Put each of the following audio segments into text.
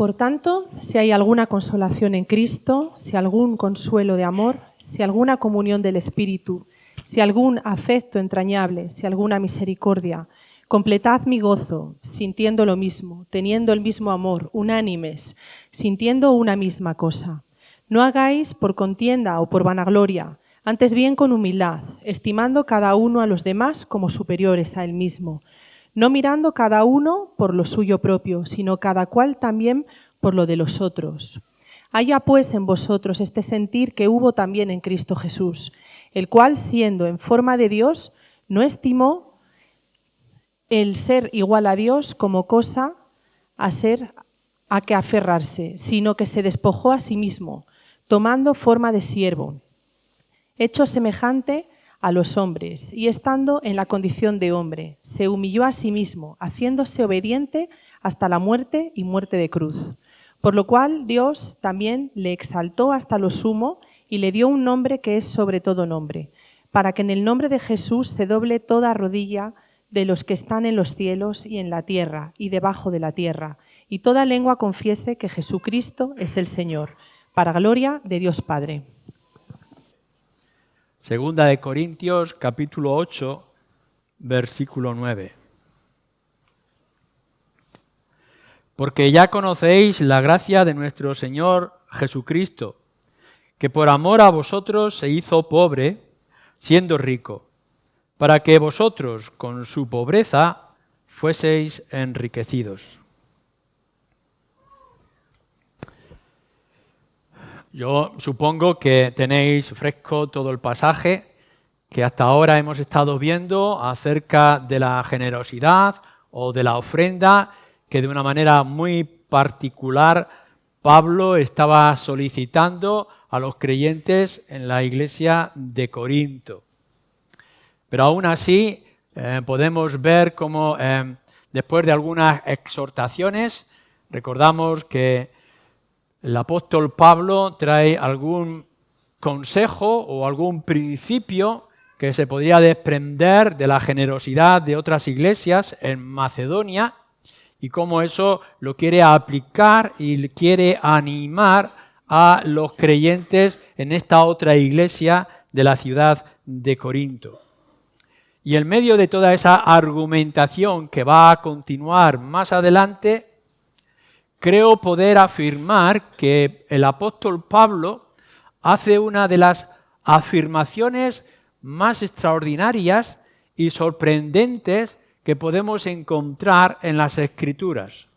Por tanto, si hay alguna consolación en Cristo, si algún consuelo de amor, si alguna comunión del Espíritu, si algún afecto entrañable, si alguna misericordia, completad mi gozo, sintiendo lo mismo, teniendo el mismo amor, unánimes, sintiendo una misma cosa. No hagáis por contienda o por vanagloria, antes bien con humildad, estimando cada uno a los demás como superiores a él mismo, no mirando cada uno por lo suyo propio, sino cada cual también por lo de los otros. Haya pues en vosotros este sentir que hubo también en Cristo Jesús, el cual, siendo en forma de Dios, no estimó el ser igual a Dios como cosa a que aferrarse, sino que se despojó a sí mismo, tomando forma de siervo, hecho semejante a los hombres, y estando en la condición de hombre, se humilló a sí mismo, haciéndose obediente hasta la muerte y muerte de cruz. Por lo cual Dios también le exaltó hasta lo sumo y le dio un nombre que es sobre todo nombre, para que en el nombre de Jesús se doble toda rodilla de los que están en los cielos y en la tierra y debajo de la tierra, y toda lengua confiese que Jesucristo es el Señor, para gloria de Dios Padre. Segunda de Corintios, capítulo 8, versículo 9. Porque ya conocéis la gracia de nuestro Señor Jesucristo, que por amor a vosotros se hizo pobre, siendo rico, para que vosotros con su pobreza fueseis enriquecidos. Yo supongo que tenéis fresco todo el pasaje que hasta ahora hemos estado viendo acerca de la generosidad o de la ofrenda que de una manera muy particular Pablo estaba solicitando a los creyentes en la iglesia de Corinto. Pero aún así podemos ver cómo después de algunas exhortaciones, recordamos que el apóstol Pablo trae algún consejo o algún principio que se podría desprender de la generosidad de otras iglesias en Macedonia y cómo eso lo quiere aplicar y quiere animar a los creyentes en esta otra iglesia de la ciudad de Corinto. Y en medio de toda esa argumentación que va a continuar más adelante, creo poder afirmar que el apóstol Pablo hace una de las afirmaciones más extraordinarias y sorprendentes que podemos encontrar en las Escrituras.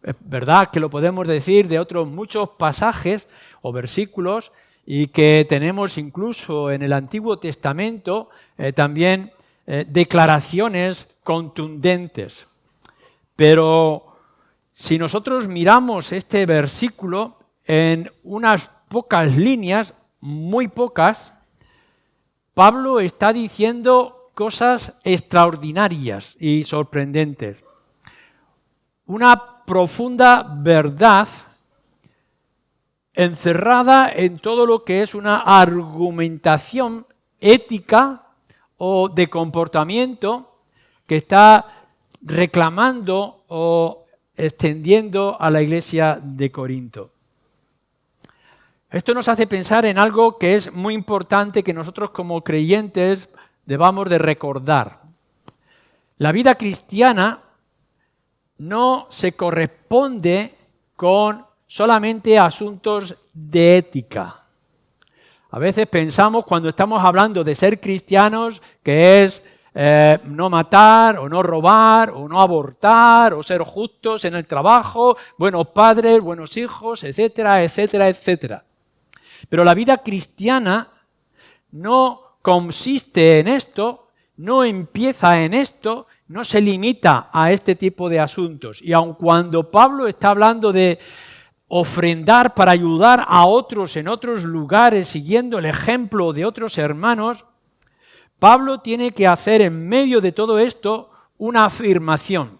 Es verdad que lo podemos decir de otros muchos pasajes o versículos y que tenemos incluso en el Antiguo Testamento también declaraciones contundentes. Pero si nosotros miramos este versículo en unas pocas líneas, muy pocas, Pablo está diciendo cosas extraordinarias y sorprendentes. Una profunda verdad encerrada en todo lo que es una argumentación ética o de comportamiento que está reclamando o extendiendo a la iglesia de Corinto. Esto nos hace pensar en algo que es muy importante que nosotros como creyentes debamos de recordar. La vida cristiana no se corresponde con solamente asuntos de ética. A veces pensamos cuando estamos hablando de ser cristianos que es no matar, o no robar, o no abortar, o ser justos en el trabajo, buenos padres, buenos hijos, etcétera, etcétera, etcétera. Pero la vida cristiana no consiste en esto, no empieza en esto, no se limita a este tipo de asuntos. Y aun cuando Pablo está hablando de ofrendar para ayudar a otros en otros lugares, siguiendo el ejemplo de otros hermanos, Pablo tiene que hacer en medio de todo esto una afirmación.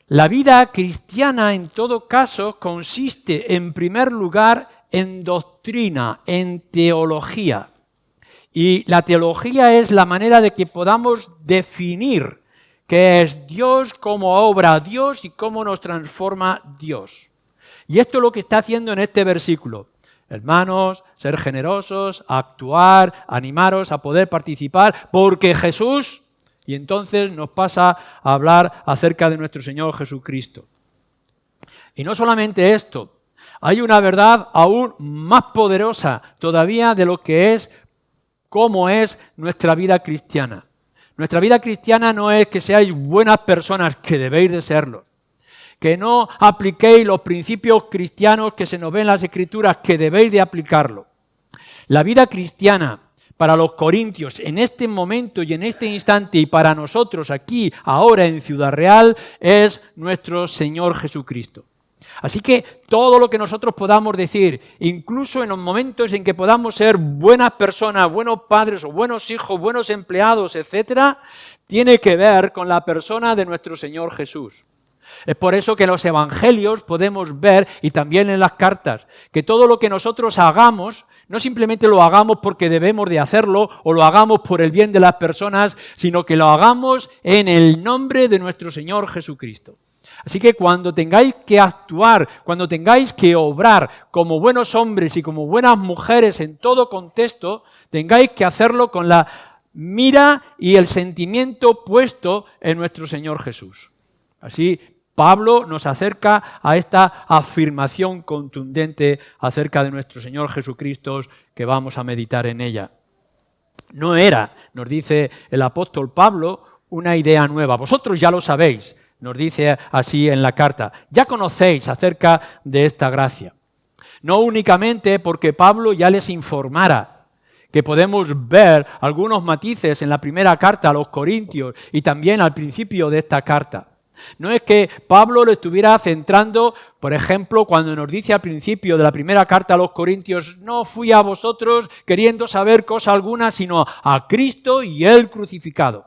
La vida cristiana, en todo caso, consiste en primer lugar en doctrina, en teología. Y la teología es la manera de que podamos definir qué es Dios, cómo obra Dios y cómo nos transforma Dios. Y esto es lo que está haciendo en este versículo. Hermanos, ser generosos, actuar, animaros a poder participar, porque Jesús, y entonces nos pasa a hablar acerca de nuestro Señor Jesucristo. Y no solamente esto, hay una verdad aún más poderosa todavía de lo que es, cómo es nuestra vida cristiana. Nuestra vida cristiana no es que seáis buenas personas, que debéis de serlo. Que no apliquéis los principios cristianos que se nos ven en las Escrituras, que debéis de aplicarlo. La vida cristiana para los corintios en este momento y en este instante y para nosotros aquí, ahora en Ciudad Real, es nuestro Señor Jesucristo. Así que todo lo que nosotros podamos decir, incluso en los momentos en que podamos ser buenas personas, buenos padres o buenos hijos, buenos empleados, etcétera, tiene que ver con la persona de nuestro Señor Jesús. Es por eso que en los evangelios podemos ver, y también en las cartas, que todo lo que nosotros hagamos, no simplemente lo hagamos porque debemos de hacerlo o lo hagamos por el bien de las personas, sino que lo hagamos en el nombre de nuestro Señor Jesucristo. Así que cuando tengáis que actuar, cuando tengáis que obrar como buenos hombres y como buenas mujeres en todo contexto, tengáis que hacerlo con la mira y el sentimiento puesto en nuestro Señor Jesús. Así Pablo nos acerca a esta afirmación contundente acerca de nuestro Señor Jesucristo que vamos a meditar en ella. No era, nos dice el apóstol Pablo, una idea nueva. Vosotros ya lo sabéis, nos dice así en la carta. Ya conocéis acerca de esta gracia. No únicamente porque Pablo ya les informara, que podemos ver algunos matices en la primera carta a los Corintios y también al principio de esta carta. No es que Pablo lo estuviera centrando, por ejemplo, cuando nos dice al principio de la primera carta a los Corintios, no fui a vosotros queriendo saber cosa alguna, sino a Cristo y Él crucificado.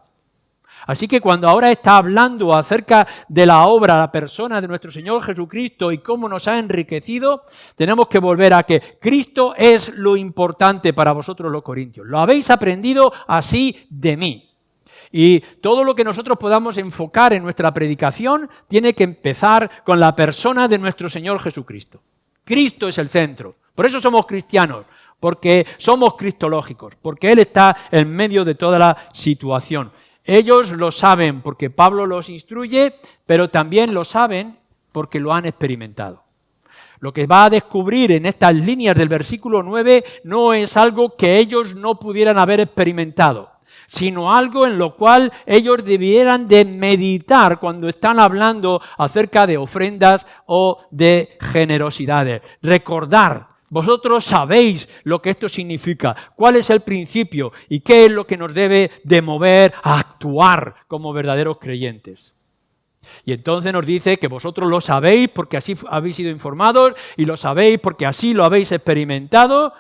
Así que cuando ahora está hablando acerca de la obra, la persona de nuestro Señor Jesucristo y cómo nos ha enriquecido, tenemos que volver a que Cristo es lo importante para vosotros los corintios. Lo habéis aprendido así de mí. Y todo lo que nosotros podamos enfocar en nuestra predicación tiene que empezar con la persona de nuestro Señor Jesucristo. Cristo es el centro. Por eso somos cristianos, porque somos cristológicos, porque Él está en medio de toda la situación. Ellos lo saben porque Pablo los instruye, pero también lo saben porque lo han experimentado. Lo que va a descubrir en estas líneas del versículo 9 no es algo que ellos no pudieran haber experimentado, sino algo en lo cual ellos debieran de meditar cuando están hablando acerca de ofrendas o de generosidades. Recordar, vosotros sabéis lo que esto significa, cuál es el principio y qué es lo que nos debe de mover a actuar como verdaderos creyentes. Y entonces nos dice que vosotros lo sabéis porque así habéis sido informados y lo sabéis porque así lo habéis experimentado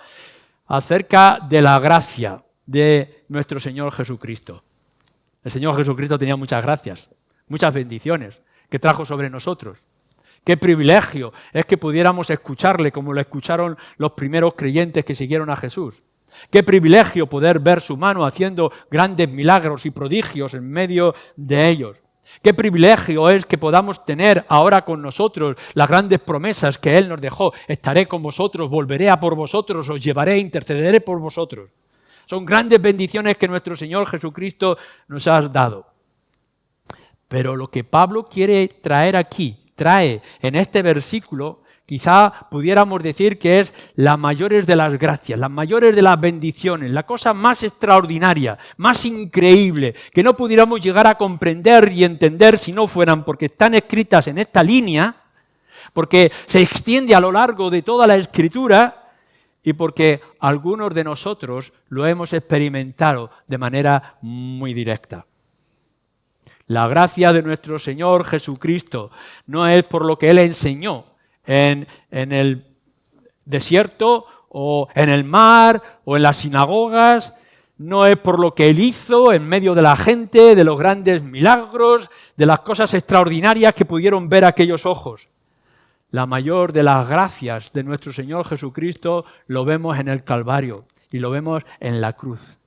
acerca de la gracia de nuestro Señor Jesucristo. El Señor Jesucristo tenía muchas gracias, muchas bendiciones que trajo sobre nosotros. Qué privilegio es que pudiéramos escucharle como lo escucharon los primeros creyentes que siguieron a Jesús. Qué privilegio poder ver su mano haciendo grandes milagros y prodigios en medio de ellos. Qué privilegio es que podamos tener ahora con nosotros las grandes promesas que Él nos dejó. Estaré con vosotros, volveré a por vosotros, os llevaré, intercederé por vosotros. Son grandes bendiciones que nuestro Señor Jesucristo nos ha dado. Pero lo que Pablo quiere trae en este versículo, quizá pudiéramos decir que es las mayores de las gracias, las mayores de las bendiciones, la cosa más extraordinaria, más increíble, que no pudiéramos llegar a comprender y entender si no fueran porque están escritas en esta línea, porque se extiende a lo largo de toda la Escritura y porque algunos de nosotros lo hemos experimentado de manera muy directa. La gracia de nuestro Señor Jesucristo no es por lo que Él enseñó en el desierto o en el mar o en las sinagogas, no es por lo que Él hizo en medio de la gente, de los grandes milagros, de las cosas extraordinarias que pudieron ver aquellos ojos. La mayor de las gracias de nuestro Señor Jesucristo lo vemos en el Calvario y lo vemos en la cruz.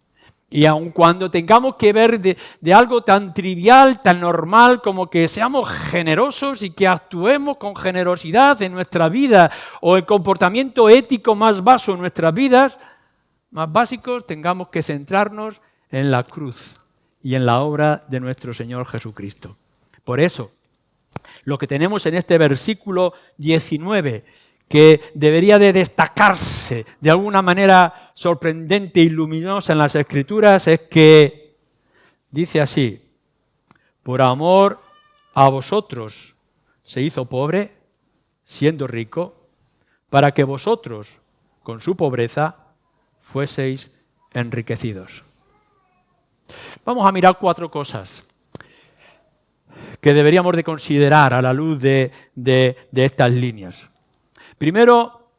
Y aun cuando tengamos que ver de algo tan trivial, tan normal, como que seamos generosos y que actuemos con generosidad en nuestra vida, o el comportamiento ético más básico en nuestras vidas, más básicos, tengamos que centrarnos en la cruz y en la obra de nuestro Señor Jesucristo. Por eso, lo que tenemos en este versículo 19, que debería de destacarse de alguna manera sorprendente y luminosa en las Escrituras, es que dice así: por amor a vosotros se hizo pobre, siendo rico, para que vosotros, con su pobreza, fueseis enriquecidos. Vamos a mirar 4 cosas que deberíamos de considerar a la luz de estas líneas. Primero,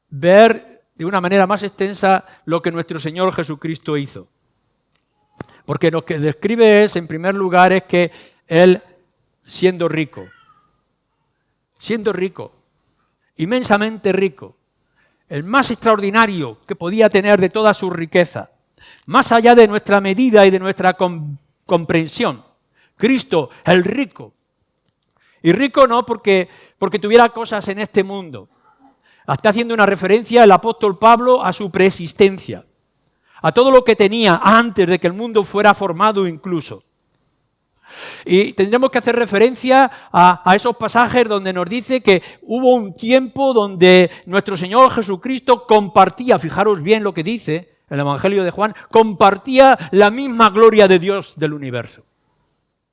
ver de una manera más extensa lo que nuestro Señor Jesucristo hizo. Porque lo que describe en primer lugar, es que Él, siendo rico, inmensamente rico, el más extraordinario que podía tener de toda su riqueza, más allá de nuestra medida y de nuestra comprensión, Cristo, el rico. Y rico no porque tuviera cosas en este mundo. Está haciendo una referencia el apóstol Pablo a su preexistencia, a todo lo que tenía antes de que el mundo fuera formado incluso. Y tendremos que hacer referencia a esos pasajes donde nos dice que hubo un tiempo donde nuestro Señor Jesucristo compartía, fijaros bien lo que dice el Evangelio de Juan, compartía la misma gloria de Dios del universo.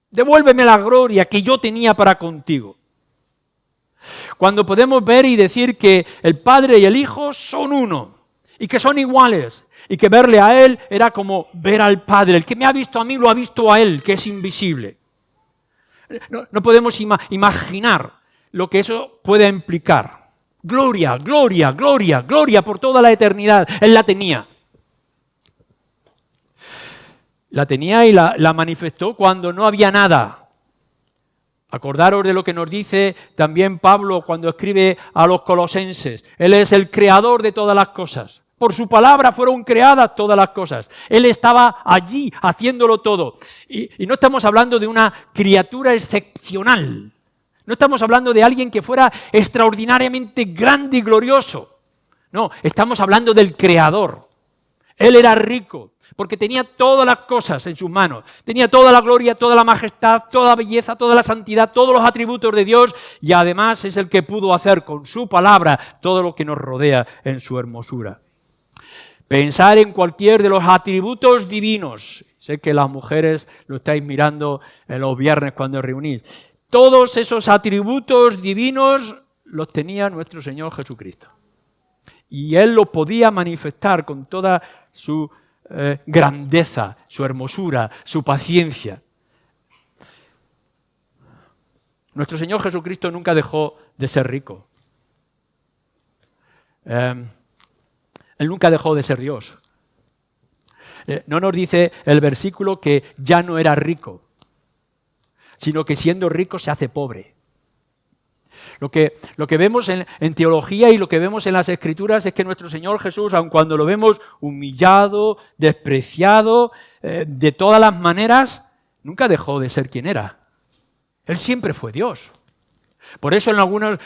Devuélveme la gloria que yo tenía para contigo. Cuando podemos ver y decir que el Padre y el Hijo son uno y que son iguales y que verle a Él era como ver al Padre. El que me ha visto a mí lo ha visto a Él, que es invisible. No podemos imaginar lo que eso puede implicar. Gloria, gloria, gloria, gloria por toda la eternidad. Él la tenía. La tenía y la manifestó cuando no había nada. Acordaros de lo que nos dice también Pablo cuando escribe a los colosenses. Él es el creador de todas las cosas. Por su palabra fueron creadas todas las cosas. Él estaba allí haciéndolo todo. Y no estamos hablando de una criatura excepcional. No estamos hablando de alguien que fuera extraordinariamente grande y glorioso. No, estamos hablando del creador. Él era rico porque tenía todas las cosas en sus manos. Tenía toda la gloria, toda la majestad, toda la belleza, toda la santidad, todos los atributos de Dios, y además es el que pudo hacer con su palabra todo lo que nos rodea en su hermosura. Pensar en cualquier de los atributos divinos. Sé que las mujeres lo estáis mirando en los viernes cuando os reunís. Todos esos atributos divinos los tenía nuestro Señor Jesucristo. Y Él los podía manifestar con toda su grandeza, su hermosura, su paciencia. Nuestro Señor Jesucristo nunca dejó de ser rico. Él nunca dejó de ser Dios. No nos dice el versículo que ya no era rico, sino que siendo rico se hace pobre. Lo que vemos en teología y lo que vemos en las Escrituras es que nuestro Señor Jesús, aun cuando lo vemos humillado, despreciado, de todas las maneras, nunca dejó de ser quien era. Él siempre fue Dios. Por eso en algunas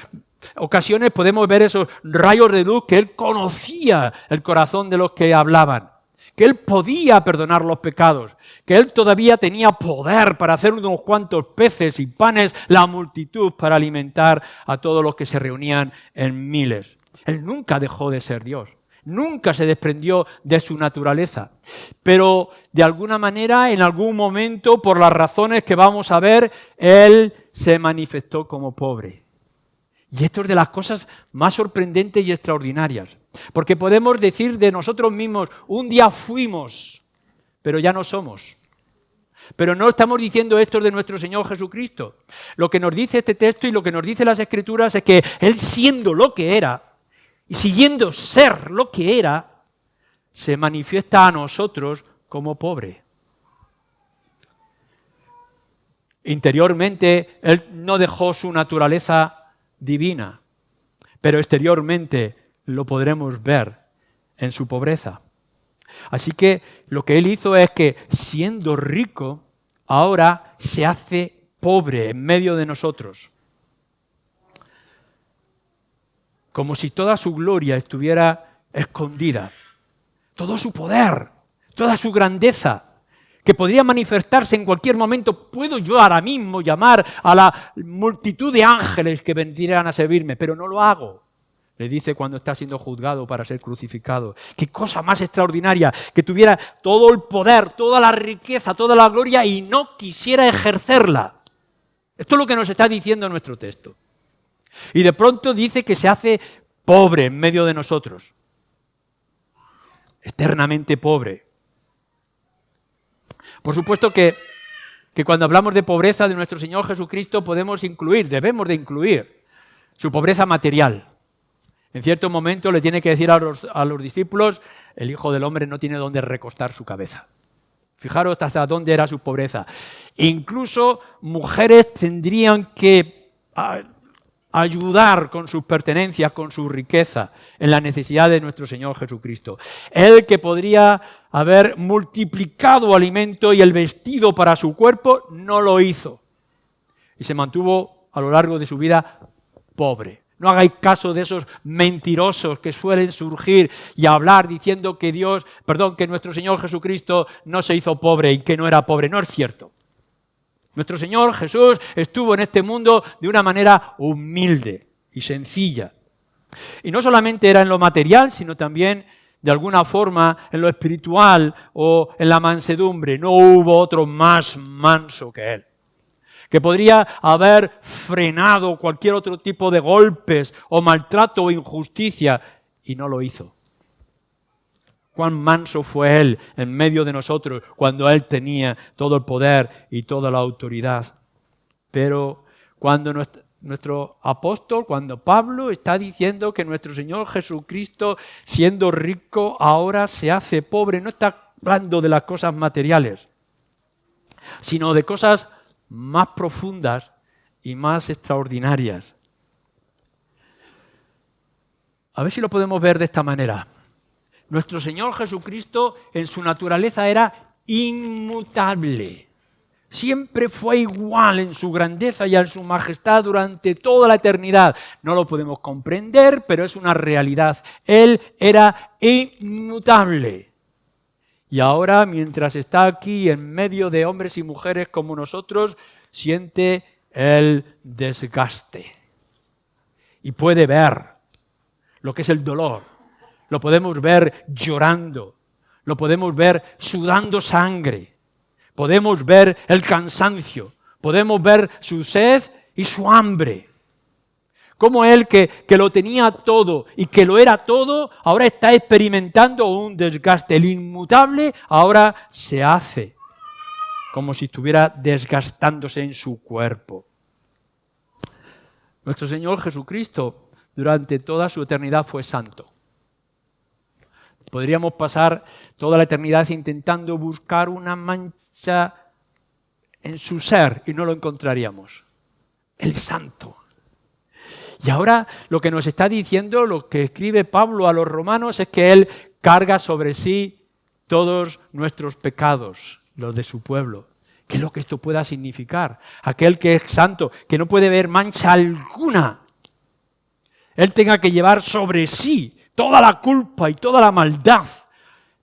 ocasiones podemos ver esos rayos de luz que Él conocía el corazón de los que hablaban, que Él podía perdonar los pecados, que Él todavía tenía poder para hacer unos cuantos peces y panes, la multitud para alimentar a todos los que se reunían en miles. Él nunca dejó de ser Dios, nunca se desprendió de su naturaleza, pero de alguna manera, en algún momento, por las razones que vamos a ver, Él se manifestó como pobre. Y esto es de las cosas más sorprendentes y extraordinarias. Porque podemos decir de nosotros mismos, un día fuimos, pero ya no somos. Pero no estamos diciendo esto de nuestro Señor Jesucristo. Lo que nos dice este texto y lo que nos dice las Escrituras es que Él, siendo lo que era y siguiendo ser lo que era, se manifiesta a nosotros como pobre. Interiormente, Él no dejó su naturaleza divina, pero exteriormente lo podremos ver en su pobreza. Así que lo que Él hizo es que, siendo rico, ahora se hace pobre en medio de nosotros. Como si toda su gloria estuviera escondida. Todo su poder, toda su grandeza, que podría manifestarse en cualquier momento. Puedo yo ahora mismo llamar a la multitud de ángeles que vendrían a servirme, pero no lo hago. Le dice cuando está siendo juzgado para ser crucificado. Qué cosa más extraordinaria, que tuviera todo el poder, toda la riqueza, toda la gloria y no quisiera ejercerla. Esto es lo que nos está diciendo nuestro texto. Y de pronto dice que se hace pobre en medio de nosotros. Externamente pobre. Por supuesto que cuando hablamos de pobreza de nuestro Señor Jesucristo debemos de incluir su pobreza material. En cierto momento le tiene que decir a los discípulos, el Hijo del Hombre no tiene dónde recostar su cabeza. Fijaros hasta dónde era su pobreza. Incluso mujeres tendrían que ayudar con sus pertenencias, con su riqueza, en la necesidad de nuestro Señor Jesucristo. Él que podría haber multiplicado alimento y el vestido para su cuerpo, no lo hizo. Y se mantuvo a lo largo de su vida pobre. No hagáis caso de esos mentirosos que suelen surgir y hablar diciendo que nuestro Señor Jesucristo no se hizo pobre y que no era pobre. No es cierto. Nuestro Señor Jesús estuvo en este mundo de una manera humilde y sencilla. Y no solamente era en lo material, sino también de alguna forma en lo espiritual o en la mansedumbre. No hubo otro más manso que Él, que podría haber frenado cualquier otro tipo de golpes o maltrato o injusticia, y no lo hizo. Cuán manso fue Él en medio de nosotros cuando Él tenía todo el poder y toda la autoridad. Pero cuando nuestro apóstol, cuando Pablo está diciendo que nuestro Señor Jesucristo, siendo rico, ahora se hace pobre, no está hablando de las cosas materiales, sino de cosas más profundas y más extraordinarias. A ver si lo podemos ver de esta manera. Nuestro Señor Jesucristo en su naturaleza era inmutable. Siempre fue igual en su grandeza y en su majestad durante toda la eternidad. No lo podemos comprender, pero es una realidad. Él era inmutable. Y ahora, mientras está aquí en medio de hombres y mujeres como nosotros, siente el desgaste. Y puede ver lo que es el dolor. Lo podemos ver llorando. Lo podemos ver sudando sangre. Podemos ver el cansancio. Podemos ver su sed y su hambre. Como Él que lo tenía todo y que lo era todo, ahora está experimentando un desgaste. El inmutable ahora se hace como si estuviera desgastándose en su cuerpo. Nuestro Señor Jesucristo durante toda su eternidad fue santo. Podríamos pasar toda la eternidad intentando buscar una mancha en su ser y no lo encontraríamos. El santo. Y ahora lo que nos está diciendo, lo que escribe Pablo a los romanos, es que Él carga sobre sí todos nuestros pecados, los de su pueblo. ¿Qué es lo que esto pueda significar? Aquel que es santo, que no puede ver mancha alguna, Él tenga que llevar sobre sí toda la culpa y toda la maldad.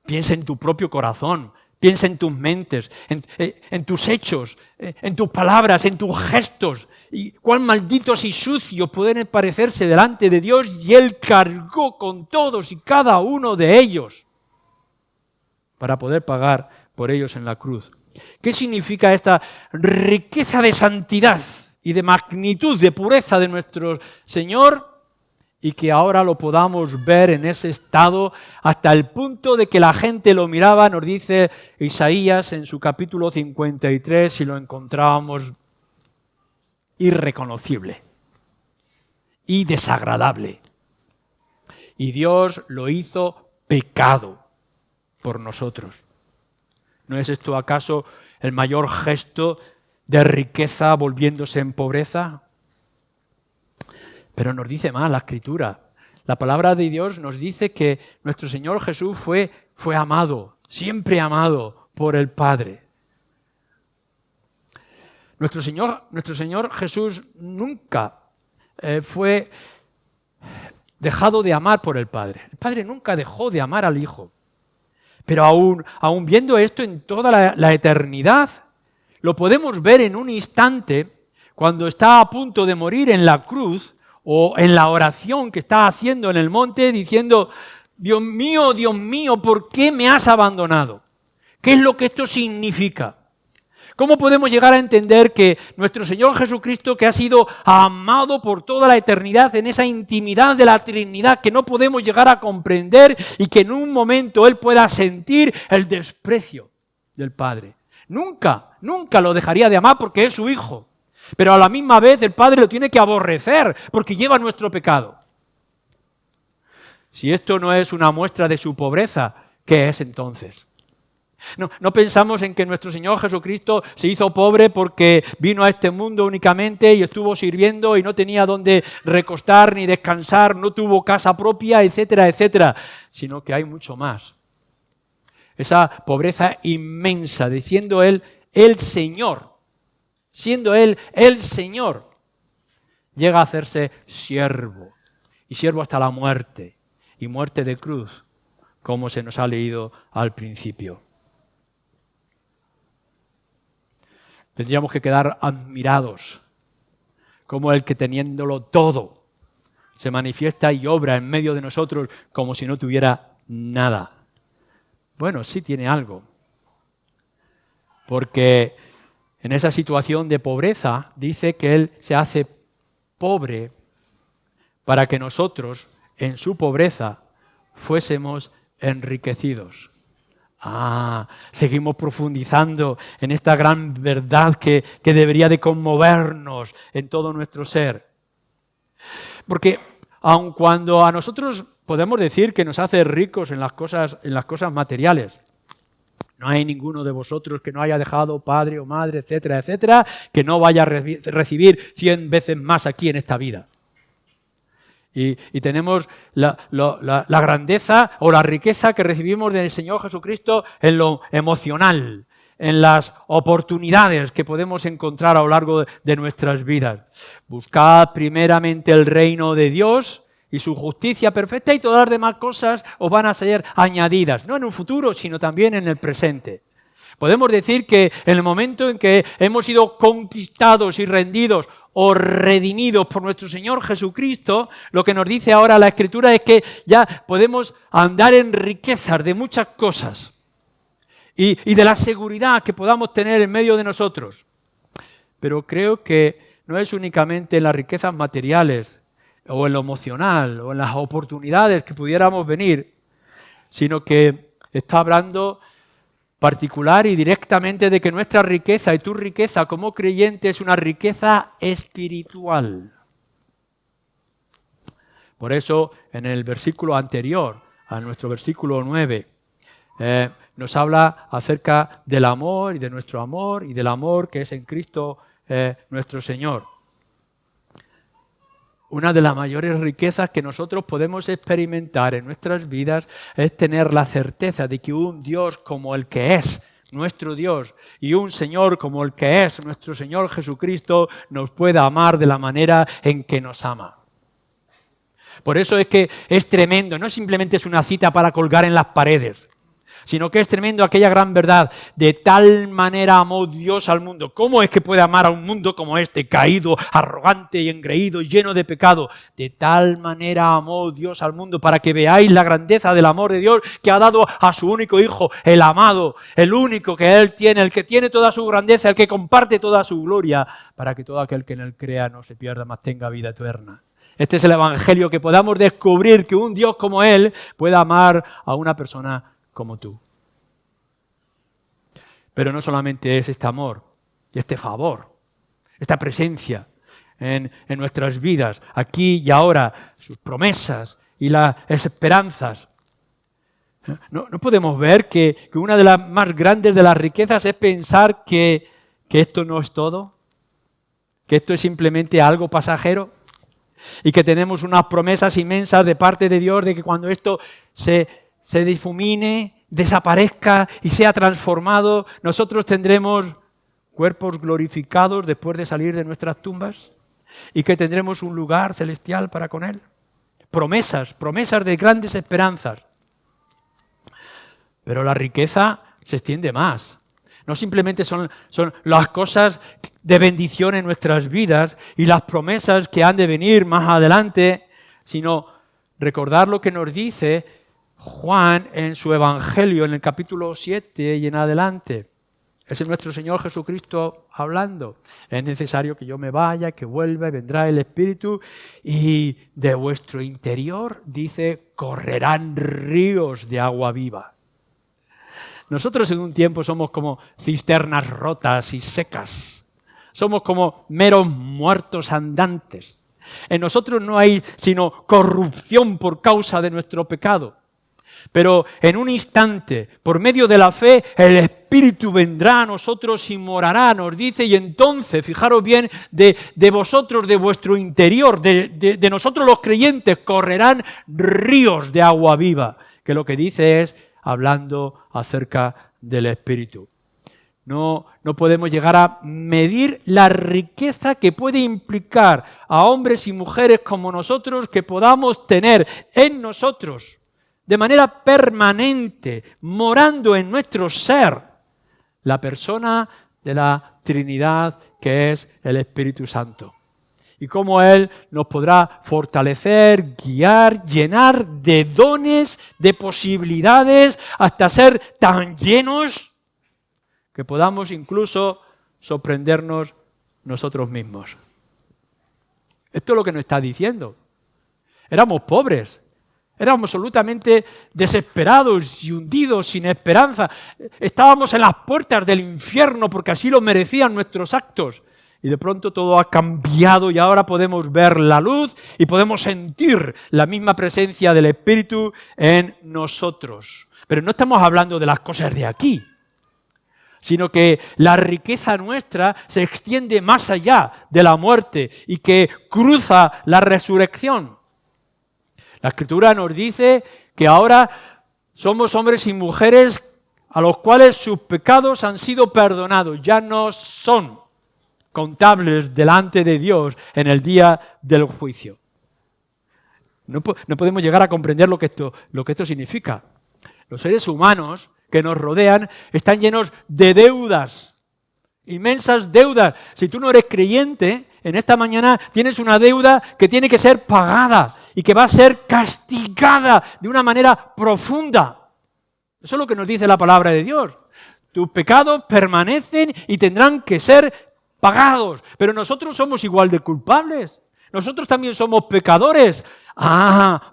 Piensa en tu propio corazón, piensa en tus mentes, en tus hechos, en tus palabras, en tus gestos. Y cuán malditos y sucios pueden parecerse delante de Dios, y Él cargó con todos y cada uno de ellos para poder pagar por ellos en la cruz. ¿Qué significa esta riqueza de santidad y de magnitud, de pureza de nuestro Señor? Y que ahora lo podamos ver en ese estado hasta el punto de que la gente lo miraba, nos dice Isaías en su capítulo 53, y lo encontrábamos irreconocible y desagradable. Y Dios lo hizo pecado por nosotros. ¿No es esto acaso el mayor gesto de riqueza volviéndose en pobreza? Pero nos dice más la Escritura. La palabra de Dios nos dice que nuestro Señor Jesús fue fue amado, siempre amado por el Padre. Nuestro Señor Jesús nunca fue dejado de amar por el Padre. El Padre nunca dejó de amar al Hijo. Pero aún viendo esto en toda la eternidad, lo podemos ver en un instante cuando está a punto de morir en la cruz o en la oración que está haciendo en el monte diciendo: Dios mío, ¿por qué me has abandonado? ¿Qué es lo que esto significa? ¿Cómo podemos llegar a entender que nuestro Señor Jesucristo, que ha sido amado por toda la eternidad en esa intimidad de la Trinidad que no podemos llegar a comprender y que en un momento Él pueda sentir el desprecio del Padre? Nunca lo dejaría de amar porque es su Hijo. Pero a la misma vez el Padre lo tiene que aborrecer porque lleva nuestro pecado. Si esto no es una muestra de su pobreza, ¿qué es entonces? No pensamos en que nuestro Señor Jesucristo se hizo pobre porque vino a este mundo únicamente y estuvo sirviendo y no tenía dónde recostar ni descansar, no tuvo casa propia, etcétera, etcétera, sino que hay mucho más. Esa pobreza inmensa, siendo Él el Señor, siendo Él el Señor, llega a hacerse siervo, y siervo hasta la muerte, y muerte de cruz, como se nos ha leído al principio. Tendríamos que quedar admirados, como el que teniéndolo todo, se manifiesta y obra en medio de nosotros como si no tuviera nada. Bueno, sí tiene algo, porque en esa situación de pobreza dice que Él se hace pobre para que nosotros, en su pobreza, fuésemos enriquecidos. Seguimos profundizando en esta gran verdad que debería de conmovernos en todo nuestro ser. Porque aun cuando a nosotros podemos decir que nos hace ricos en las cosas materiales, no hay ninguno de vosotros que no haya dejado padre o madre, etcétera, etcétera, que no vaya a recibir 100 veces más aquí en esta vida. Y tenemos la grandeza o la riqueza que recibimos del Señor Jesucristo en lo emocional, en las oportunidades que podemos encontrar a lo largo de nuestras vidas. Buscad primeramente el reino de Dios y su justicia perfecta, y todas las demás cosas os van a ser añadidas, no en un futuro, sino también en el presente. Podemos decir que en el momento en que hemos sido conquistados y rendidos o redimidos por nuestro Señor Jesucristo, lo que nos dice ahora la Escritura es que ya podemos andar en riquezas de muchas cosas y de la seguridad que podamos tener en medio de nosotros. Pero creo que no es únicamente en las riquezas materiales o en lo emocional o en las oportunidades que pudiéramos venir, sino que está hablando particular y directamente de que nuestra riqueza y tu riqueza como creyente es una riqueza espiritual. Por eso en el versículo anterior, a nuestro versículo 9, nos habla acerca del amor y de nuestro amor y del amor que es en Cristo nuestro Señor. Una de las mayores riquezas que nosotros podemos experimentar en nuestras vidas es tener la certeza de que un Dios como el que es nuestro Dios y un Señor como el que es nuestro Señor Jesucristo nos pueda amar de la manera en que nos ama. Por eso es que es tremendo, no simplemente es una cita para colgar en las paredes, sino que es tremendo aquella gran verdad: de tal manera amó Dios al mundo. ¿Cómo es que puede amar a un mundo como este, caído, arrogante y engreído, lleno de pecado? De tal manera amó Dios al mundo, para que veáis la grandeza del amor de Dios, que ha dado a su único Hijo, el amado, el único que Él tiene, el que tiene toda su grandeza, el que comparte toda su gloria, para que todo aquel que en Él crea no se pierda, mas tenga vida eterna. Este es el Evangelio, que podamos descubrir que un Dios como Él pueda amar a una persona como tú. Pero no solamente es este amor y este favor, esta presencia en nuestras vidas, aquí y ahora, sus promesas y las esperanzas. No podemos ver que una de las más grandes de las riquezas es pensar que esto no es todo, que esto es simplemente algo pasajero y que tenemos unas promesas inmensas de parte de Dios de que cuando esto se difumine, desaparezca y sea transformado, nosotros tendremos cuerpos glorificados después de salir de nuestras tumbas y que tendremos un lugar celestial para con Él. Promesas de grandes esperanzas. Pero la riqueza se extiende más. No simplemente son las cosas de bendición en nuestras vidas y las promesas que han de venir más adelante, sino recordar lo que nos dice Juan en su Evangelio, en el capítulo 7 y en adelante. Es nuestro Señor Jesucristo hablando. Es necesario que yo me vaya, que vuelva y vendrá el Espíritu y de vuestro interior, dice, correrán ríos de agua viva. Nosotros en un tiempo somos como cisternas rotas y secas. Somos como meros muertos andantes. En nosotros no hay sino corrupción por causa de nuestro pecado. Pero en un instante, por medio de la fe, el Espíritu vendrá a nosotros y morará, nos dice, y entonces, fijaros bien, de vosotros, de vuestro interior, de nosotros los creyentes, correrán ríos de agua viva, que lo que dice es, hablando acerca del Espíritu. No podemos llegar a medir la riqueza que puede implicar a hombres y mujeres como nosotros que podamos tener en nosotros, de manera permanente, morando en nuestro ser, la persona de la Trinidad que es el Espíritu Santo. Y cómo Él nos podrá fortalecer, guiar, llenar de dones, de posibilidades, hasta ser tan llenos que podamos incluso sorprendernos nosotros mismos. Esto es lo que nos está diciendo. Éramos pobres. Éramos absolutamente desesperados y hundidos, sin esperanza. Estábamos en las puertas del infierno porque así lo merecían nuestros actos. Y de pronto todo ha cambiado y ahora podemos ver la luz y podemos sentir la misma presencia del Espíritu en nosotros. Pero no estamos hablando de las cosas de aquí, sino que la riqueza nuestra se extiende más allá de la muerte y que cruza la resurrección. La Escritura nos dice que ahora somos hombres y mujeres a los cuales sus pecados han sido perdonados. Ya no son contables delante de Dios en el día del juicio. No podemos llegar a comprender lo que esto significa. Los seres humanos que nos rodean están llenos de deudas, inmensas deudas. Si tú no eres creyente, en esta mañana tienes una deuda que tiene que ser pagada y que va a ser castigada de una manera profunda. Eso es lo que nos dice la palabra de Dios. Tus pecados permanecen y tendrán que ser pagados. Pero nosotros somos igual de culpables. Nosotros también somos pecadores.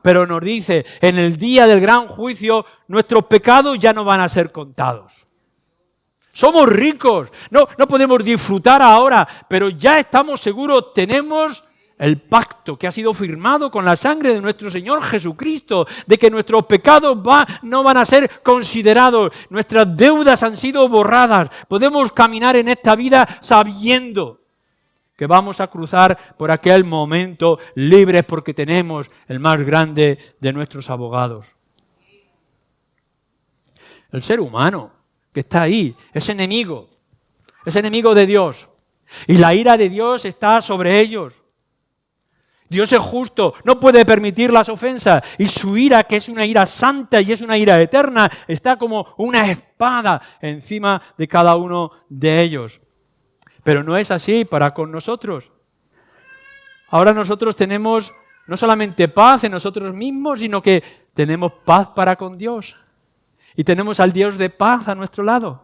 Pero nos dice, en el día del gran juicio, nuestros pecados ya no van a ser contados. Somos ricos, no podemos disfrutar ahora, pero ya estamos seguros, tenemos el pacto que ha sido firmado con la sangre de nuestro Señor Jesucristo, de que nuestros pecados no van a ser considerados, nuestras deudas han sido borradas. Podemos caminar en esta vida sabiendo que vamos a cruzar por aquel momento libres porque tenemos el más grande de nuestros abogados. El ser humano que está ahí es enemigo de Dios. Y la ira de Dios está sobre ellos. Dios es justo, no puede permitir las ofensas. Y su ira, que es una ira santa y es una ira eterna, está como una espada encima de cada uno de ellos. Pero no es así para con nosotros. Ahora nosotros tenemos no solamente paz en nosotros mismos, sino que tenemos paz para con Dios. Y tenemos al Dios de paz a nuestro lado.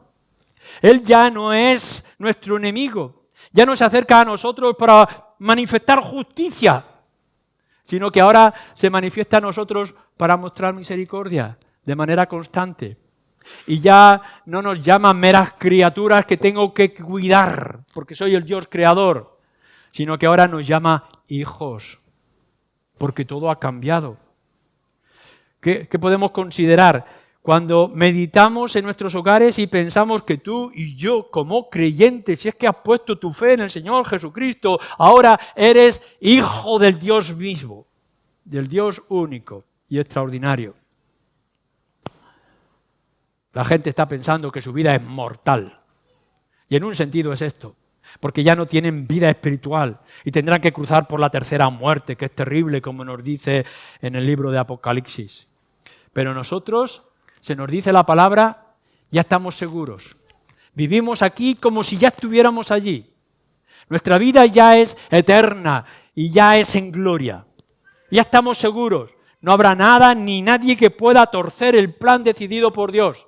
Él ya no es nuestro enemigo. Ya no se acerca a nosotros para manifestar justicia, sino que ahora se manifiesta a nosotros para mostrar misericordia de manera constante. Y ya no nos llama meras criaturas que tengo que cuidar, porque soy el Dios creador, sino que ahora nos llama hijos, porque todo ha cambiado. ¿Qué podemos considerar? Cuando meditamos en nuestros hogares y pensamos que tú y yo, como creyentes, si es que has puesto tu fe en el Señor Jesucristo, ahora eres hijo del Dios mismo, del Dios único y extraordinario. La gente está pensando que su vida es mortal. Y en un sentido es esto, porque ya no tienen vida espiritual y tendrán que cruzar por la tercera muerte, que es terrible, como nos dice en el libro de Apocalipsis. Pero nosotros, se nos dice la palabra, ya estamos seguros. Vivimos aquí como si ya estuviéramos allí. Nuestra vida ya es eterna y ya es en gloria. Ya estamos seguros. No habrá nada ni nadie que pueda torcer el plan decidido por Dios.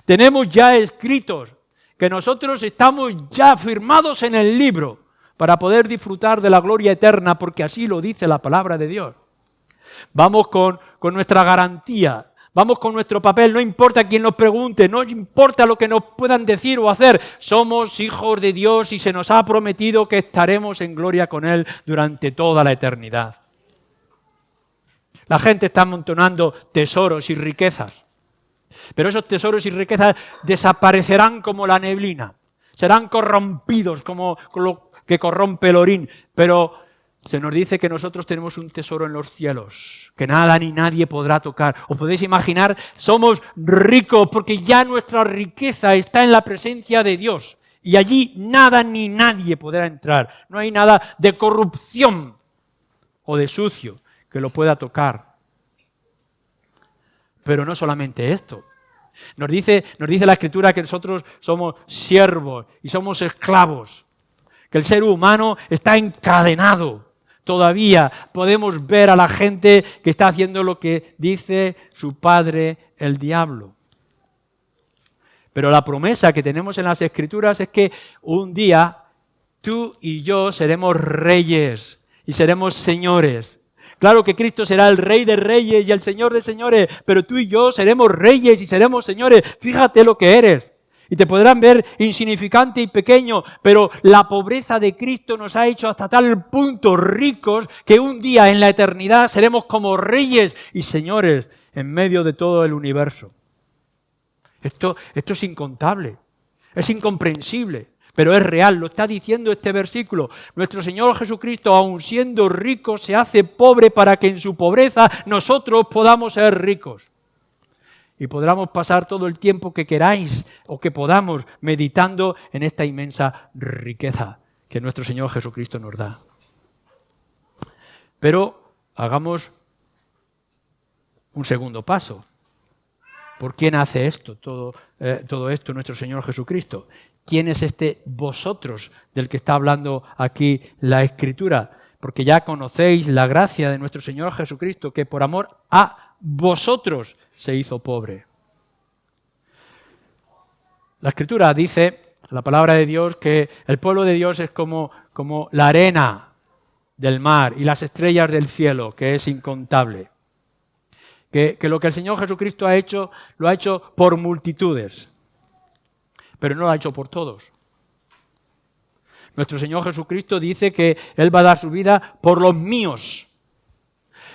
Tenemos ya escritos que nosotros estamos ya firmados en el libro para poder disfrutar de la gloria eterna, porque así lo dice la palabra de Dios. Vamos con nuestra garantía. Vamos con nuestro papel, no importa quién nos pregunte, no importa lo que nos puedan decir o hacer. Somos hijos de Dios y se nos ha prometido que estaremos en gloria con Él durante toda la eternidad. La gente está amontonando tesoros y riquezas, pero esos tesoros y riquezas desaparecerán como la neblina, serán corrompidos como lo que corrompe el orín, pero se nos dice que nosotros tenemos un tesoro en los cielos, que nada ni nadie podrá tocar. ¿Os podéis imaginar? Somos ricos porque ya nuestra riqueza está en la presencia de Dios. Y allí nada ni nadie podrá entrar. No hay nada de corrupción o de sucio que lo pueda tocar. Pero no solamente esto. Nos dice la Escritura que nosotros somos siervos y somos esclavos. Que el ser humano está encadenado. Todavía podemos ver a la gente que está haciendo lo que dice su padre, el diablo. Pero la promesa que tenemos en las Escrituras es que un día tú y yo seremos reyes y seremos señores. Claro que Cristo será el Rey de reyes y el Señor de señores, pero tú y yo seremos reyes y seremos señores. Fíjate lo que eres. Y te podrán ver insignificante y pequeño, pero la pobreza de Cristo nos ha hecho hasta tal punto ricos que un día en la eternidad seremos como reyes y señores en medio de todo el universo. Esto es incontable, es incomprensible, pero es real, lo está diciendo este versículo. Nuestro Señor Jesucristo, aun siendo rico, se hace pobre para que en su pobreza nosotros podamos ser ricos. Y podamos pasar todo el tiempo que queráis o que podamos meditando en esta inmensa riqueza que nuestro Señor Jesucristo nos da. Pero hagamos un segundo paso. ¿Por quién hace esto, todo esto nuestro Señor Jesucristo? ¿Quién es este vosotros del que está hablando aquí la Escritura? Porque ya conocéis la gracia de nuestro Señor Jesucristo, que por amor a vosotros se hizo pobre. La Escritura dice, la palabra de Dios, que el pueblo de Dios es como la arena del mar y las estrellas del cielo, que es incontable. Que lo que el Señor Jesucristo ha hecho, lo ha hecho por multitudes, pero no lo ha hecho por todos. Nuestro Señor Jesucristo dice que Él va a dar su vida por los míos.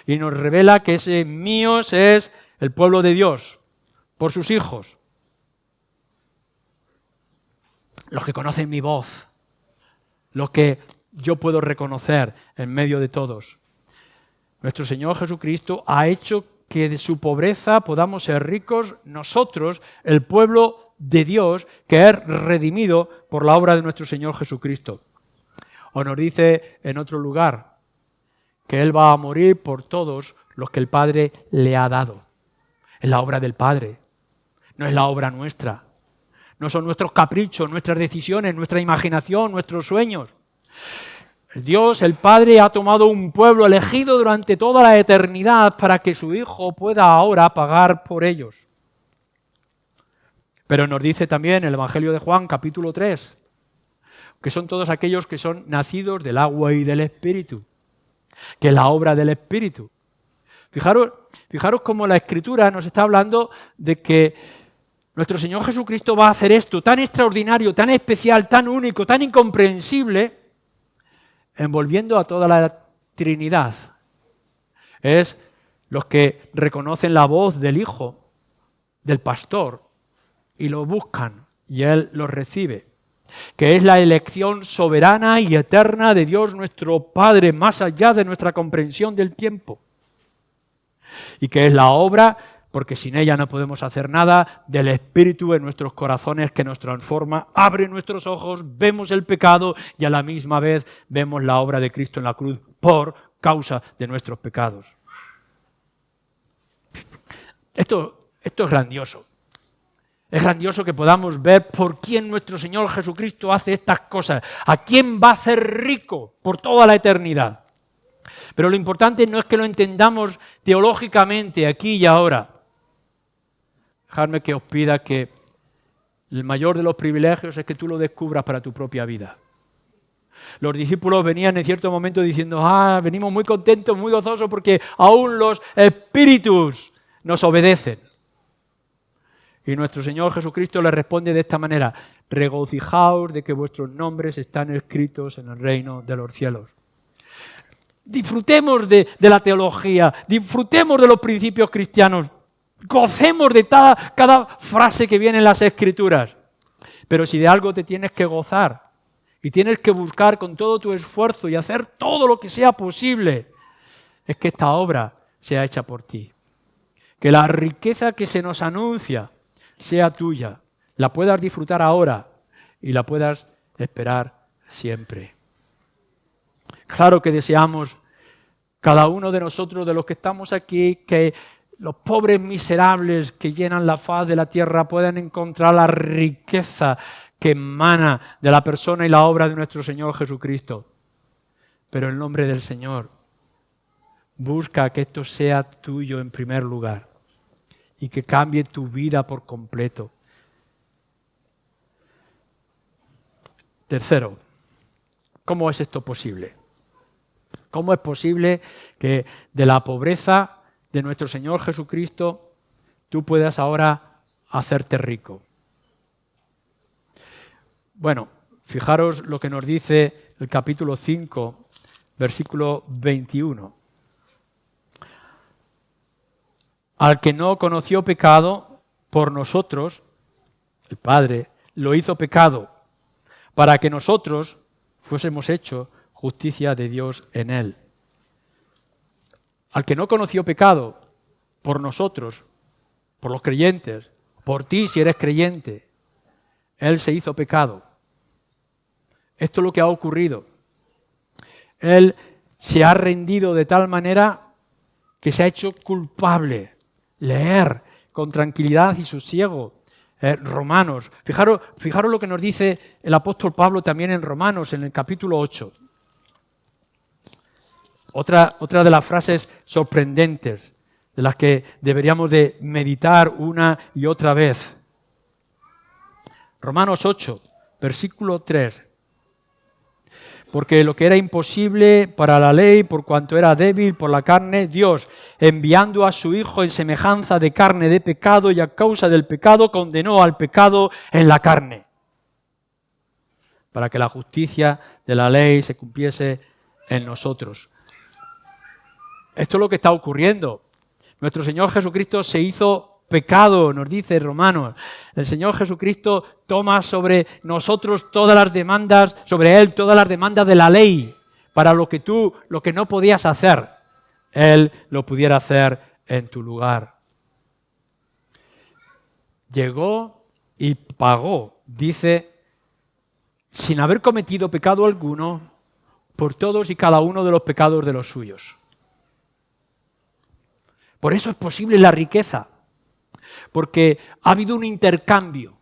Y nos revela que ese míos es el pueblo de Dios, por sus hijos. Los que conocen mi voz, los que yo puedo reconocer en medio de todos. Nuestro Señor Jesucristo ha hecho que de su pobreza podamos ser ricos nosotros, el pueblo de Dios, que es redimido por la obra de nuestro Señor Jesucristo. O nos dice en otro lugar que Él va a morir por todos los que el Padre le ha dado. Es la obra del Padre, no es la obra nuestra. No son nuestros caprichos, nuestras decisiones, nuestra imaginación, nuestros sueños. Dios, el Padre, ha tomado un pueblo elegido durante toda la eternidad para que su Hijo pueda ahora pagar por ellos. Pero nos dice también el Evangelio de Juan, capítulo 3, que son todos aquellos que son nacidos del agua y del Espíritu, que es la obra del Espíritu. Fijaros cómo la Escritura nos está hablando de que nuestro Señor Jesucristo va a hacer esto tan extraordinario, tan especial, tan único, tan incomprensible, envolviendo a toda la Trinidad. Es los que reconocen la voz del Hijo, del Pastor, y lo buscan, y Él los recibe. Que es la elección soberana y eterna de Dios nuestro Padre, más allá de nuestra comprensión del tiempo. Y que es la obra porque sin ella no podemos hacer nada, del Espíritu en nuestros corazones que nos transforma, abre nuestros ojos, vemos el pecado y a la misma vez vemos la obra de Cristo en la cruz por causa de nuestros pecados. Esto es grandioso. Es grandioso que podamos ver por quién nuestro Señor Jesucristo hace estas cosas, a quién va a hacer rico por toda la eternidad. Pero lo importante no es que lo entendamos teológicamente aquí y ahora. Dejadme que os pida que el mayor de los privilegios es que tú lo descubras para tu propia vida. Los discípulos venían en cierto momento diciendo, venimos muy contentos, muy gozosos porque aún los espíritus nos obedecen. Y nuestro Señor Jesucristo les responde de esta manera, regocijaos de que vuestros nombres están escritos en el reino de los cielos. Disfrutemos de la teología, disfrutemos de los principios cristianos, gocemos de cada frase que viene en las Escrituras. Pero si de algo te tienes que gozar y tienes que buscar con todo tu esfuerzo y hacer todo lo que sea posible, es que esta obra sea hecha por ti. Que la riqueza que se nos anuncia sea tuya, la puedas disfrutar ahora y la puedas esperar siempre. Claro que deseamos cada uno de nosotros, de los que estamos aquí, que los pobres miserables que llenan la faz de la tierra puedan encontrar la riqueza que emana de la persona y la obra de nuestro Señor Jesucristo. Pero en nombre del Señor, busca que esto sea tuyo en primer lugar y que cambie tu vida por completo. Tercero, ¿cómo es esto posible? ¿Cómo es posible que de la pobreza de nuestro Señor Jesucristo tú puedas ahora hacerte rico? Bueno, fijaros lo que nos dice el capítulo 5, versículo 21. Al que no conoció pecado, por nosotros, el Padre, lo hizo pecado, para que nosotros fuésemos hechos justicia de Dios en él. Al que no conoció pecado, por nosotros, por los creyentes, por ti si eres creyente, él se hizo pecado. Esto es lo que ha ocurrido. Él se ha rendido de tal manera que se ha hecho culpable. Leer con tranquilidad y sosiego Romanos. Fijaros lo que nos dice el apóstol Pablo también en Romanos, en el capítulo 8. Otra de las frases sorprendentes de las que deberíamos de meditar una y otra vez. Romanos 8, versículo 3. Porque lo que era imposible para la ley, por cuanto era débil por la carne, Dios, enviando a su Hijo en semejanza de carne de pecado y a causa del pecado, condenó al pecado en la carne, para que la justicia de la ley se cumpliese en nosotros. Esto es lo que está ocurriendo. Nuestro Señor Jesucristo se hizo pecado, nos dice Romanos. El Señor Jesucristo toma sobre nosotros todas las demandas, sobre Él todas las demandas de la ley, para lo que no podías hacer, Él lo pudiera hacer en tu lugar. Llegó y pagó, dice, sin haber cometido pecado alguno, por todos y cada uno de los pecados de los suyos. Por eso es posible la riqueza, porque ha habido un intercambio.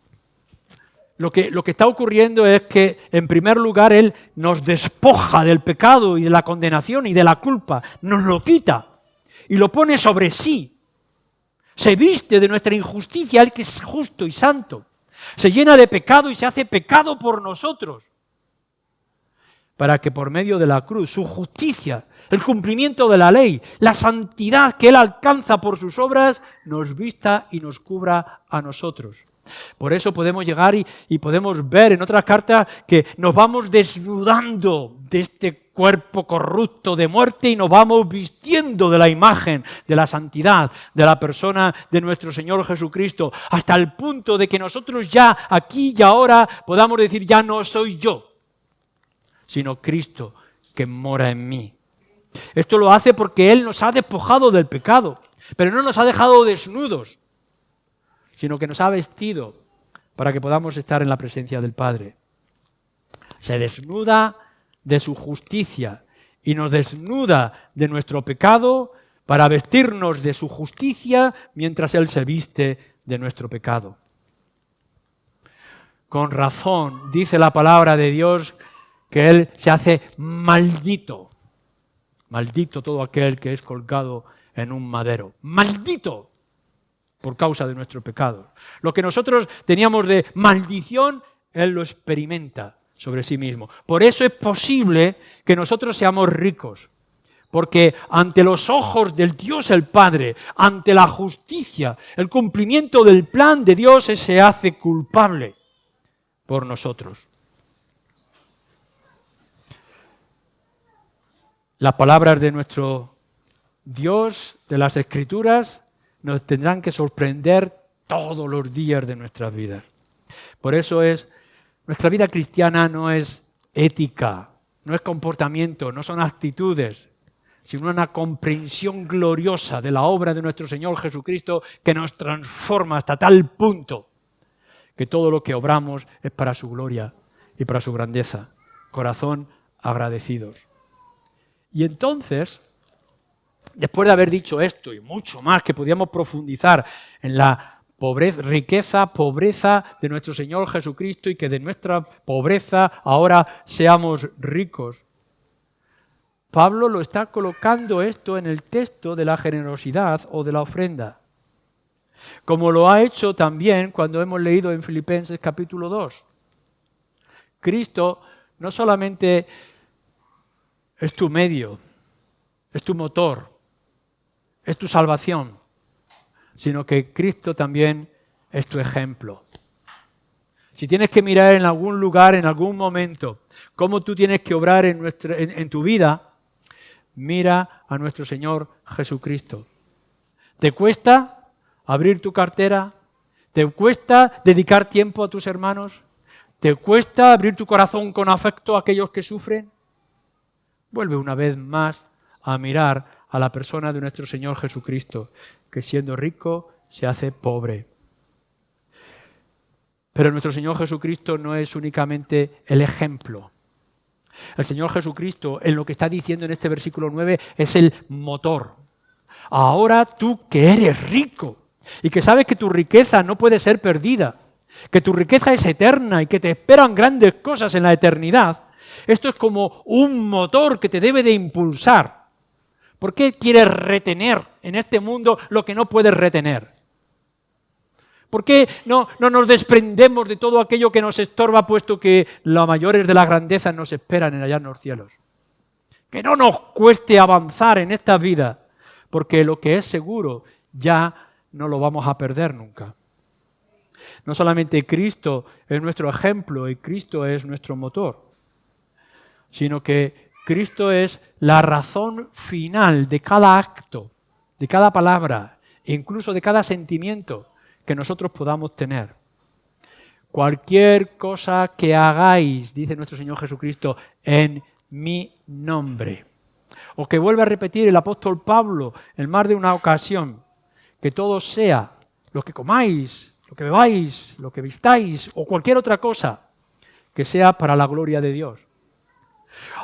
Lo que está ocurriendo es que, en primer lugar, Él nos despoja del pecado y de la condenación y de la culpa, nos lo quita y lo pone sobre sí. Se viste de nuestra injusticia, Él que es justo y santo. Se llena de pecado y se hace pecado por nosotros, para que por medio de la cruz, su justicia, el cumplimiento de la ley, la santidad que Él alcanza por sus obras, nos vista y nos cubra a nosotros. Por eso podemos llegar y podemos ver en otras cartas que nos vamos desnudando de este cuerpo corrupto de muerte y nos vamos vistiendo de la imagen, de la santidad, de la persona de nuestro Señor Jesucristo, hasta el punto de que nosotros ya aquí y ahora podamos decir, ya no soy yo, sino Cristo que mora en mí. Esto lo hace porque Él nos ha despojado del pecado. Pero no nos ha dejado desnudos, sino que nos ha vestido para que podamos estar en la presencia del Padre. Se desnuda de su justicia y nos desnuda de nuestro pecado para vestirnos de su justicia mientras Él se viste de nuestro pecado. Con razón dice la palabra de Dios que Él se hace maldito. Maldito todo aquel que es colgado en un madero. ¡Maldito! Por causa de nuestro pecado. Lo que nosotros teníamos de maldición, Él lo experimenta sobre sí mismo. Por eso es posible que nosotros seamos ricos. Porque ante los ojos del Dios el Padre, ante la justicia, el cumplimiento del plan de Dios, Él se hace culpable por nosotros. Las palabras de nuestro Dios, de las Escrituras, nos tendrán que sorprender todos los días de nuestras vidas. Por eso nuestra vida cristiana no es ética, no es comportamiento, no son actitudes, sino una comprensión gloriosa de la obra de nuestro Señor Jesucristo que nos transforma hasta tal punto que todo lo que obramos es para su gloria y para su grandeza. Corazón agradecidos. Y entonces, después de haber dicho esto y mucho más que podíamos profundizar en la pobreza de nuestro Señor Jesucristo y que de nuestra pobreza ahora seamos ricos, Pablo lo está colocando esto en el texto de la generosidad o de la ofrenda, como lo ha hecho también cuando hemos leído en Filipenses capítulo 2. Cristo no solamente es tu medio, es tu motor, es tu salvación, sino que Cristo también es tu ejemplo. Si tienes que mirar en algún lugar, en algún momento, cómo tú tienes que obrar en tu vida, mira a nuestro Señor Jesucristo. ¿Te cuesta abrir tu cartera? ¿Te cuesta dedicar tiempo a tus hermanos? ¿Te cuesta abrir tu corazón con afecto a aquellos que sufren? Vuelve una vez más a mirar a la persona de nuestro Señor Jesucristo, que siendo rico se hace pobre. Pero nuestro Señor Jesucristo no es únicamente el ejemplo. El Señor Jesucristo, en lo que está diciendo en este versículo 9, es el motor. Ahora tú que eres rico y que sabes que tu riqueza no puede ser perdida, que tu riqueza es eterna y que te esperan grandes cosas en la eternidad, esto es como un motor que te debe de impulsar. ¿Por qué quieres retener en este mundo lo que no puedes retener? ¿Por qué no nos desprendemos de todo aquello que nos estorba, puesto que las mayores de las grandezas nos esperan allá en los cielos? Que no nos cueste avanzar en esta vida, porque lo que es seguro ya no lo vamos a perder nunca. No solamente Cristo es nuestro ejemplo y Cristo es nuestro motor, sino que Cristo es la razón final de cada acto, de cada palabra, e incluso de cada sentimiento que nosotros podamos tener. Cualquier cosa que hagáis, dice nuestro Señor Jesucristo, en mi nombre. O que vuelve a repetir el apóstol Pablo en más de una ocasión, que todo sea lo que comáis, lo que bebáis, lo que vistáis o cualquier otra cosa, que sea para la gloria de Dios.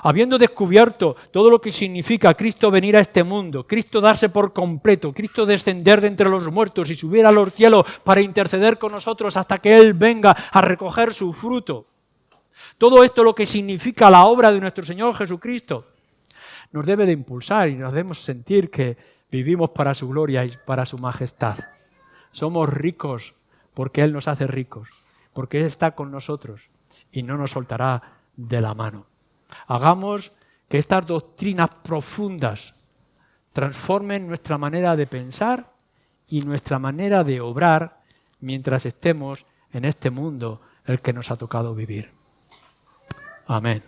Habiendo descubierto todo lo que significa Cristo venir a este mundo, Cristo darse por completo, Cristo descender de entre los muertos y subir a los cielos para interceder con nosotros hasta que Él venga a recoger su fruto. Todo esto lo que significa la obra de nuestro Señor Jesucristo nos debe de impulsar y nos debemos sentir que vivimos para su gloria y para su majestad. Somos ricos porque Él nos hace ricos, porque Él está con nosotros y no nos soltará de la mano. Hagamos que estas doctrinas profundas transformen nuestra manera de pensar y nuestra manera de obrar mientras estemos en este mundo el que nos ha tocado vivir. Amén.